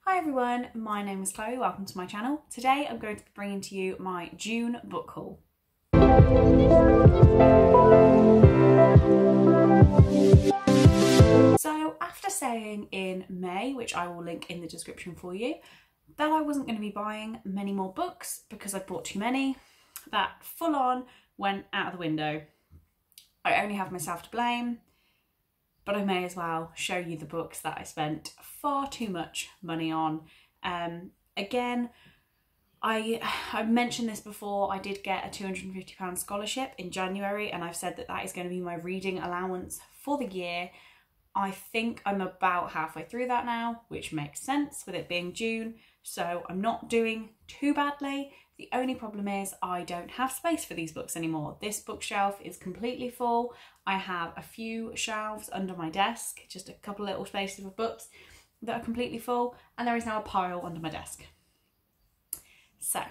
Hi everyone, my name is Chloe, welcome to my channel. Today I'm going to be bringing to you my June book haul. So after saying in May, which I will link in the description for you, that I wasn't going to be buying many more books because I bought too many, that full on went out of the window. I only have myself to blame, but I may as well show you the books that I spent far too much money on. Again, I've mentioned this before, I did get a £250 scholarship in January, and I've said that that is going to be my reading allowance for the year. I think I'm about halfway through that now, which makes sense with it being June, so I'm not doing too badly. The only problem is I don't have space for these books anymore. This bookshelf is completely full. I have a few shelves under my desk, just a couple little spaces of books that are completely full, and there is now a pile under my desk. So,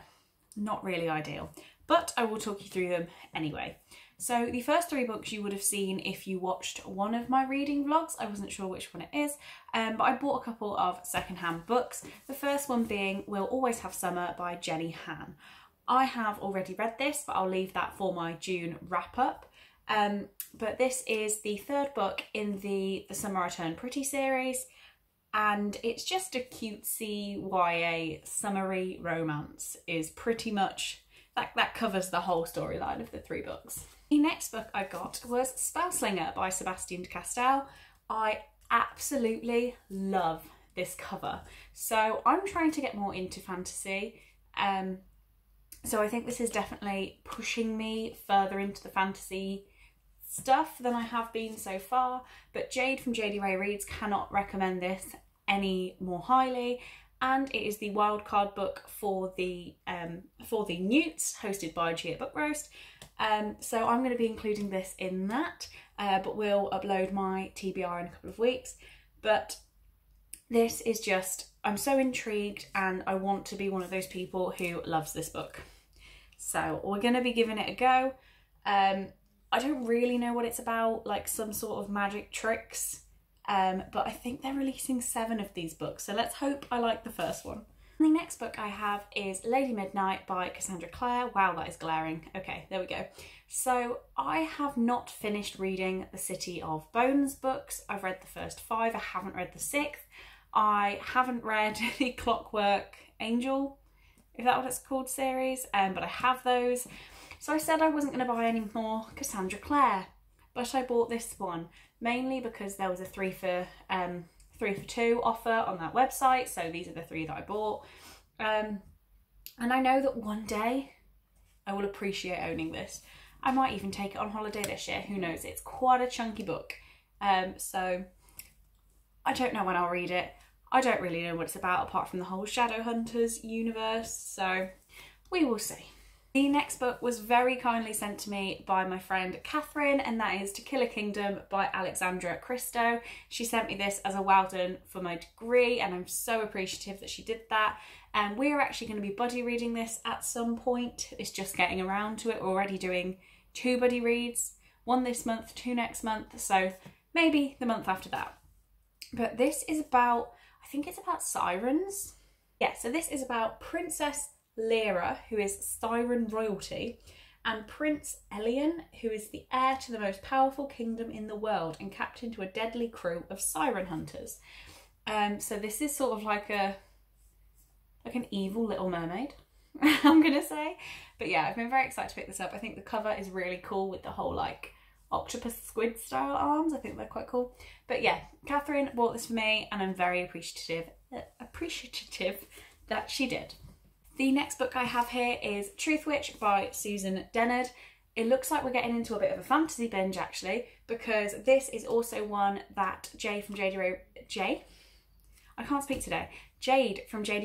not really ideal, but I will talk you through them anyway. So the first three books you would have seen if you watched one of my reading vlogs. I wasn't sure which one it is, but I bought a couple of secondhand books. The first one being We'll Always Have Summer by Jenny Han. I have already read this, but I'll leave that for my June wrap up. But this is the third book in the Summer I Turn Pretty series, and it's just a cutesy YA summery romance. Is pretty much, that covers the whole storyline of the three books. The next book I got was Spellslinger by Sebastien de Castell. I absolutely love this cover. So I'm trying to get more into fantasy. So I think this is definitely pushing me further into the fantasy stuff than I have been so far. But Jade from JD Ray Reads cannot recommend this any more highly. And it is the wildcard book for the Newts, hosted by Gia Book Roast. So I'm going to be including this in that, but we'll upload my TBR in a couple of weeks. But this is just, I'm so intrigued and I want to be one of those people who loves this book. So we're going to be giving it a go. I don't really know what it's about, like some sort of magic tricks. But I think they're releasing 7 of these books, so let's hope I like the first one. The next book I have is Lady Midnight by Cassandra Clare. Wow, that is glaring. Okay, there we go. So I have not finished reading the City of Bones books. I've read the first 5, I haven't read the 6th. I haven't read the Clockwork Angel, if that's what it's called, series, but I have those. So I said I wasn't going to buy any more Cassandra Clare, but I bought this one. Mainly because there was a 3 for 2 offer on that website, so these are the 3 that I bought. And I know that one day I will appreciate owning this. I might even take it on holiday this year, who knows, it's quite a chunky book. So I don't know when I'll read it. I don't really know what it's about apart from the whole Shadowhunters universe, so we will see. The next book was very kindly sent to me by my friend Catherine, and that is To Kill a Kingdom by Alexandra Christo. She sent me this as a well done for my degree, and I'm so appreciative that she did that. And we're actually going to be buddy reading this at some point. It's just getting around to it. We're already doing 2 buddy reads, 1 this month, 2 next month, so maybe the month after that. But this is about, I think it's about sirens. Yeah, so this is about Princess Lyra, who is siren royalty, and Prince Elian, who is the heir to the most powerful kingdom in the world and captain to a deadly crew of siren hunters. So this is sort of like an evil Little Mermaid, I'm gonna say. But yeah, I've been very excited to pick this up. I think the cover is really cool with the whole like octopus squid style arms. I think they're quite cool. But yeah, Catherine bought this for me, and I'm very appreciative that she did. The next book I have here is Truthwitch by Susan Dennard. It looks like we're getting into a bit of a fantasy binge actually, because this is also one that Jade from JD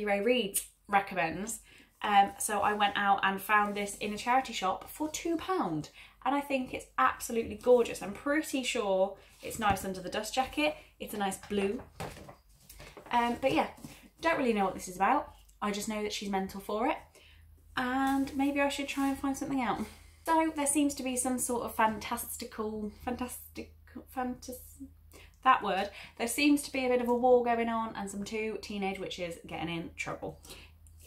Ray Reads recommends. So I went out and found this in a charity shop for £2, and I think it's absolutely gorgeous. I'm pretty sure it's nice under the dust jacket. It's a nice blue. But yeah, don't really know what this is about. I just know that she's mental for it, and maybe I should try and find something out. So there seems to be some sort of fantasy that word, there seems to be a bit of a war going on and some two teenage witches getting in trouble.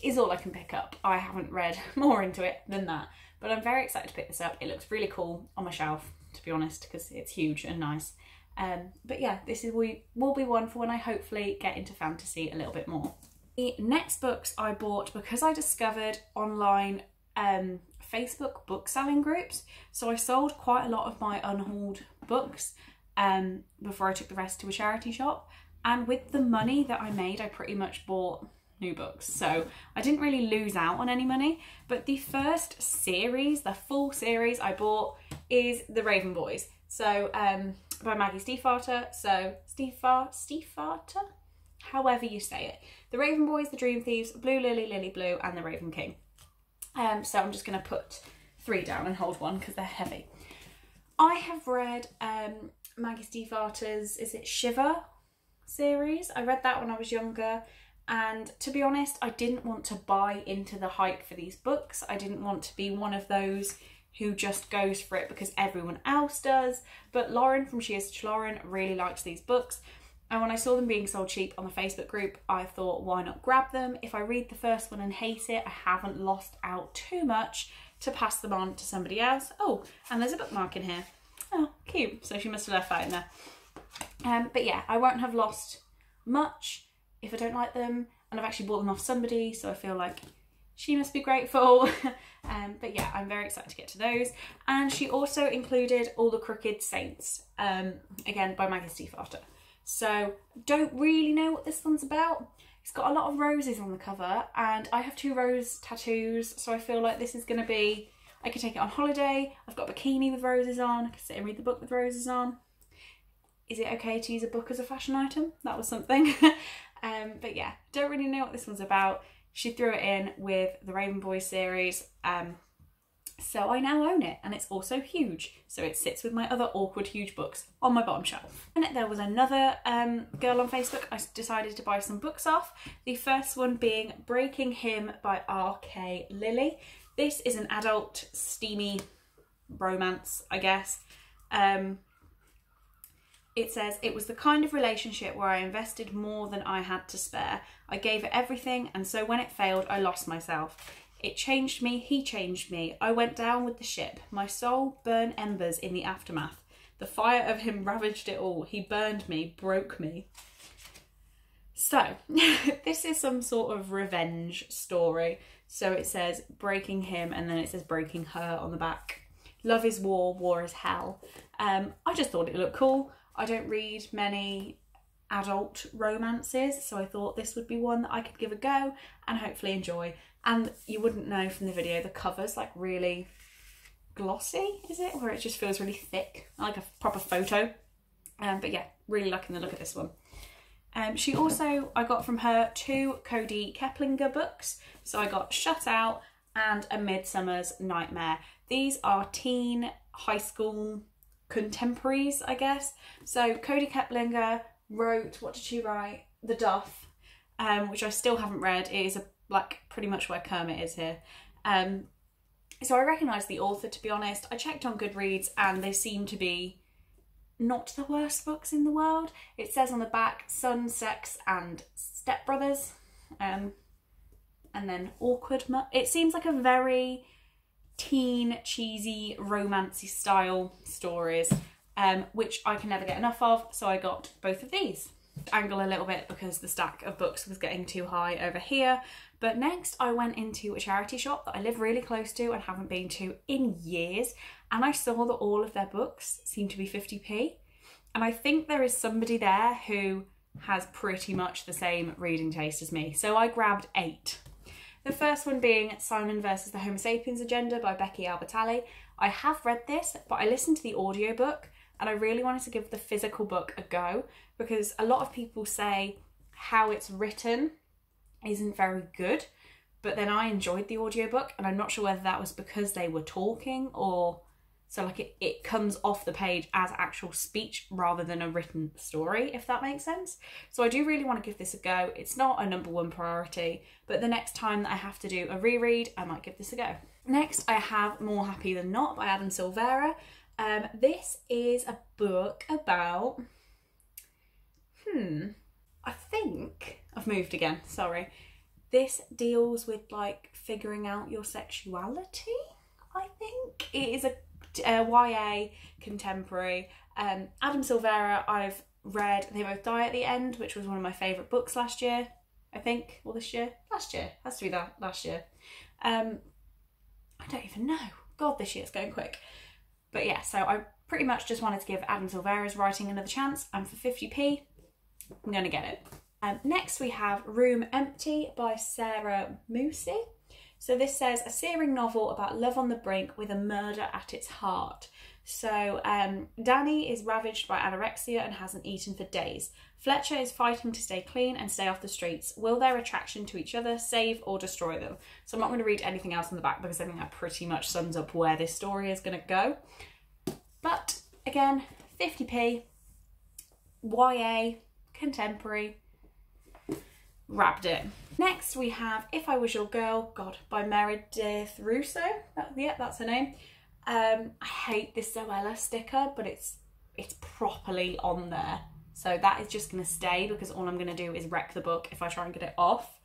Is all I can pick up. I haven't read more into it than that, but I'm very excited to pick this up. It looks really cool on my shelf, to be honest, because it's huge and nice. But yeah, this will be one for when I hopefully get into fantasy a little bit more. The next books I bought because I discovered online Facebook book selling groups. So I sold quite a lot of my unhauled books before I took the rest to a charity shop. And with the money that I made, I pretty much bought new books. So I didn't really lose out on any money. But the first series, the full series I bought is The Raven Boys. So by Maggie Stiefvater. So Stiefvater? However you say it. The Raven Boys, The Dream Thieves, Blue Lily, Lily Blue, and The Raven King. So I'm just going to put 3 down and hold 1 because they're heavy. I have read Maggie Stiefvater's, is it Shiver series? I read that when I was younger, and to be honest, I didn't want to buy into the hype for these books. I didn't want to be one of those who just goes for it because everyone else does. But Lauren from She Is Such Lauren really likes these books. And when I saw them being sold cheap on the Facebook group, I thought, why not grab them? If I read the first one and hate it, I haven't lost out too much to pass them on to somebody else. Oh, and there's a bookmark in here. Oh, cute. So she must have left that in there. But yeah, I won't have lost much if I don't like them. And I've actually bought them off somebody, so I feel like she must be grateful. But yeah, I'm very excited to get to those. And she also included All the Crooked Saints, again by Maggie Stiefvater. So don't really know what this one's about. It's got a lot of roses on the cover, and I have 2 rose tattoos, so I feel like this is going to be, I could take it on holiday. I've got a bikini with roses on. I could sit and read the book with roses on. Is it okay to use a book as a fashion item? That was something. But yeah, don't really know what this one's about. She threw it in with the Raven Boys series. So I now own it, and it's also huge. So it sits with my other awkward huge books on my bottom shelf. And there was another girl on Facebook I decided to buy some books off. The first one being Breaking Him by R.K. Lily. This is an adult steamy romance, I guess. It says, it was the kind of relationship where I invested more than I had to spare. I gave it everything, and so when it failed, I lost myself. It changed me, he changed me. I went down with the ship. My soul burned embers in the aftermath. The fire of him ravaged it all. He burned me, broke me. So, this is some sort of revenge story. So it says breaking him, and then it says breaking her on the back. Love is war, war is hell. I just thought it looked cool. I don't read many adult romances, so I thought this would be one that I could give a go and hopefully enjoy. And you wouldn't know from the video, the cover's like really glossy, is it? Where it just feels really thick, like a proper photo. But yeah, really liking the look of this one. She also, I got from her 2 Cody Keplinger books. So I got Shut Out and A Midsummer's Nightmare. These are teen high school contemporaries, I guess. So Cody Keplinger wrote, what did she write? The Duff, which I still haven't read. It is like pretty much where Kermit is here. So I recognise the author, to be honest. I checked on Goodreads and they seem to be not the worst books in the world. It says on the back, Son, Sex and Stepbrothers. And then Awkward. It seems like a very teen, cheesy, romancy style stories, which I can never get enough of. So I got both of these. Angle a little bit because the stack of books was getting too high over here. But next I went into a charity shop that I live really close to and haven't been to in years, and I saw that all of their books seem to be 50p, and I think there is somebody there who has pretty much the same reading taste as me, so I grabbed 8. The first one being Simon versus the Homo Sapiens Agenda by Becky Albertalli. I have read this, but I listened to the audiobook and I really wanted to give the physical book a go, because a lot of people say how it's written isn't very good, but then I enjoyed the audiobook, and I'm not sure whether that was because they were talking, or so like it comes off the page as actual speech rather than a written story, if that makes sense. So I do really want to give this a go. It's not a #1 priority, but the next time that I have to do a reread, I might give this a go. Next I have More Happy Than Not by Adam Silvera. This is a book about I think I've moved again, sorry. This deals with like figuring out your sexuality, I think. It is a YA contemporary. Adam Silvera I've read They Both Die at the End, which was one of my favourite books last year, I think, or this year? Last year, has to be that, last year. I don't even know. God, this year's going quick. But yeah, so I pretty much just wanted to give Adam Silvera's writing another chance, and for 50p, I'm going to get it. Next we have Room Empty by Sarah Moosey. So this says, a searing novel about love on the brink with a murder at its heart. So Danny is ravaged by anorexia and hasn't eaten for days. Fletcher is fighting to stay clean and stay off the streets. Will their attraction to each other save or destroy them? So I'm not going to read anything else on the back because I think that pretty much sums up where this story is going to go. But again, 50p, YA, contemporary, wrapped it. Next we have If I Was Your Girl, God, by Meredith Russo. Yeah, that's her name. I hate this Zoella sticker, but it's properly on there. So that is just going to stay because all I'm going to do is wreck the book if I try and get it off.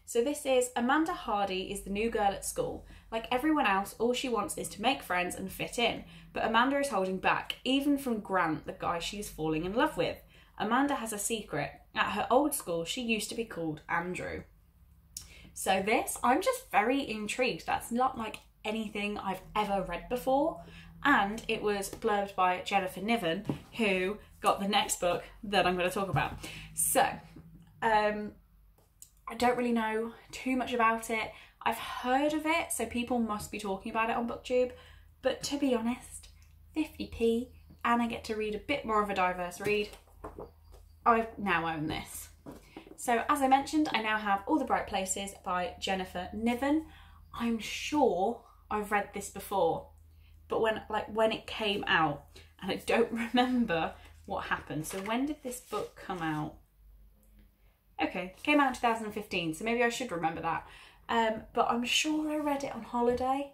So this is, Amanda Hardy is the new girl at school. Like everyone else, all she wants is to make friends and fit in. But Amanda is holding back, even from Grant, the guy she is falling in love with. Amanda has a secret. At her old school, she used to be called Andrew. So this, I'm just very intrigued. That's not like anything I've ever read before. And it was blurbed by Jennifer Niven, who got the next book that I'm going to talk about. So, I don't really know too much about it. I've heard of it, so people must be talking about it on BookTube. But to be honest, 50p, and I get to read a bit more of a diverse read. I now own this. So as I mentioned, I now have All the Bright Places by Jennifer Niven. I'm sure I've read this before, but when it came out, and I don't remember what happened. So when did this book come out? Okay, it came out in 2015, so maybe I should remember that. But I'm sure I read it on holiday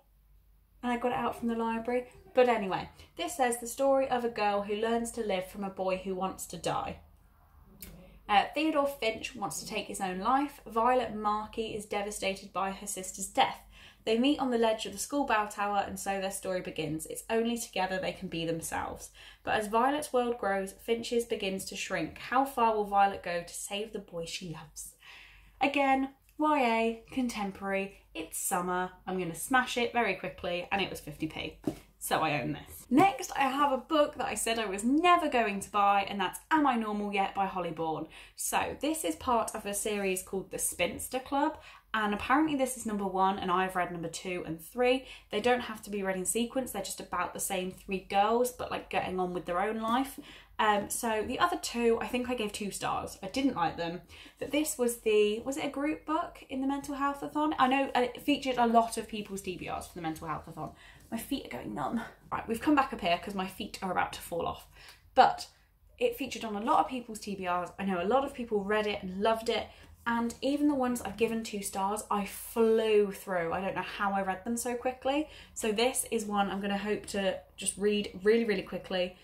and I got it out from the library. But anyway, this says the story of a girl who learns to live from a boy who wants to die. Theodore Finch wants to take his own life. Violet Markey is devastated by her sister's death. They meet on the ledge of the school bell tower, and so their story begins. It's only together they can be themselves. But as Violet's world grows, Finch's begins to shrink. How far will Violet go to save the boy she loves? Again, YA, contemporary, it's summer. I'm going to smash it very quickly, and it was 50p. So I own this. Next, I have a book that I said I was never going to buy, and that's Am I Normal Yet by Holly Bourne. So this is part of a series called The Spinster Club, and apparently this is number 1, and I've read number 2 and 3. They don't have to be read in sequence, they're just about the same 3 girls, but like getting on with their own life. So the other 2, I think I gave 2 stars. I didn't like them, but this was was it a group book in the Mental Health-a-thon? I know it featured a lot of people's TBRs for the Mental Health-a-thon. My feet are going numb. Right, we've come back up here because my feet are about to fall off. But it featured on a lot of people's TBRs. I know a lot of people read it and loved it. And even the ones I've given 2 stars, I flew through. I don't know how I read them so quickly. So this is one I'm going to hope to just read really, really quickly.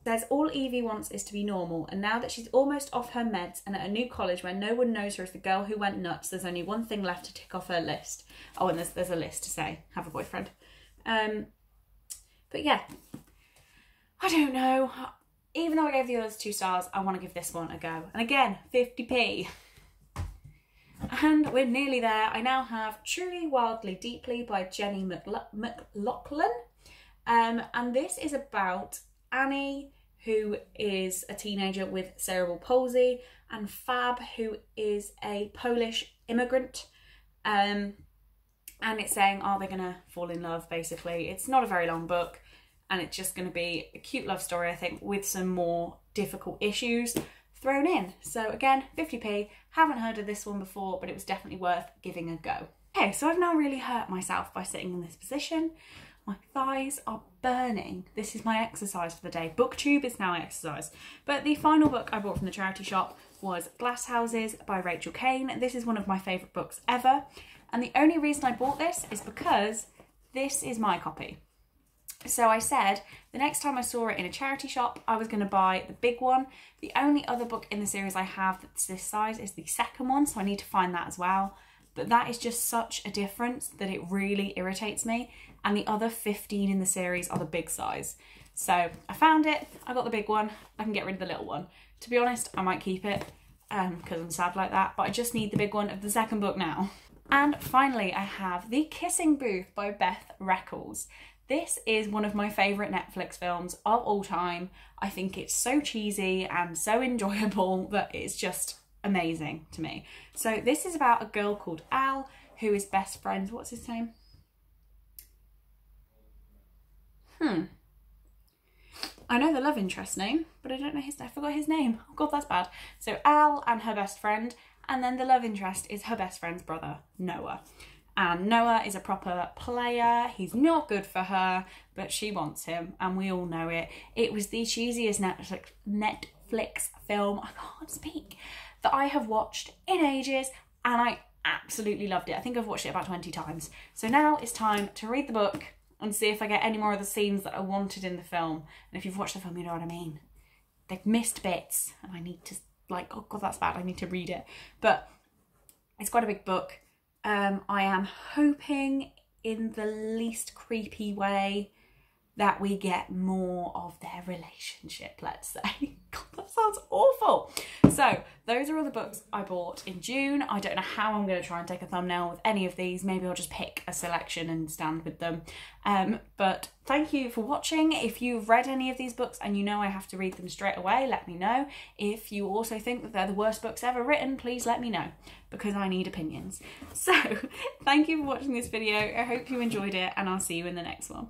It says, all Evie wants is to be normal. And now that she's almost off her meds and at a new college where no one knows her as the girl who went nuts, there's only one thing left to tick off her list. Oh, and there's a list to say, have a boyfriend. But yeah, I don't know. Even though I gave the others 2 stars, I want to give this one a go. And again, 50p. And we're nearly there. I now have Truly, Wildly, Deeply by Jenny McLaughlin. And this is about Annie, who is a teenager with cerebral palsy, and Fab, who is a Polish immigrant. And it's saying, are they going to fall in love, basically. It's not a very long book, and it's just going to be a cute love story, I think, with some more difficult issues thrown in. So again, 50p. Haven't heard of this one before, but it was definitely worth giving a go. Okay, so I've now really hurt myself by sitting in this position. My thighs are burning. This is my exercise for the day. BookTube is now exercise. But the final book I bought from the charity shop was Glass Houses by Rachel Kane. This is one of my favourite books ever. And the only reason I bought this is because this is my copy. So I said the next time I saw it in a charity shop, I was going to buy the big one. The only other book in the series I have that's this size is the second one, so I need to find that as well. But that is just such a difference that it really irritates me. And the other 15 in the series are the big size. So I found it, I got the big one, I can get rid of the little one. To be honest, I might keep it because I'm sad like that, but I just need the big one of the second book now. And finally, I have The Kissing Booth by Beth Reckles. This is one of my favourite Netflix films of all time. I think it's so cheesy and so enjoyable that it's just amazing to me. So this is about a girl called Al who is best friends. What's his name? I know the love interest name, but I don't know I forgot his name. Oh God, that's bad. So Al and her best friend, and then the love interest is her best friend's brother, Noah. And Noah is a proper player. He's not good for her, but she wants him, and we all know it. It was the cheesiest Netflix film, I can't speak, that I have watched in ages, and I absolutely loved it. I think I've watched it about 20 times. So now it's time to read the book and see if I get any more of the scenes that I wanted in the film. And if you've watched the film, you know what I mean. They've missed bits, and I need to, like, oh God, that's bad. I need to read it. But it's quite a big book. I am hoping in the least creepy way that we get more of their relationship, let's say. God, that sounds awful. So those are all the books I bought in June. I don't know how I'm going to try and take a thumbnail with any of these. Maybe I'll just pick a selection and stand with them. But thank you for watching. If you've read any of these books and you know I have to read them straight away, let me know. If you also think that they're the worst books ever written, please let me know, because I need opinions. So thank you for watching this video. I hope you enjoyed it, and I'll see you in the next one.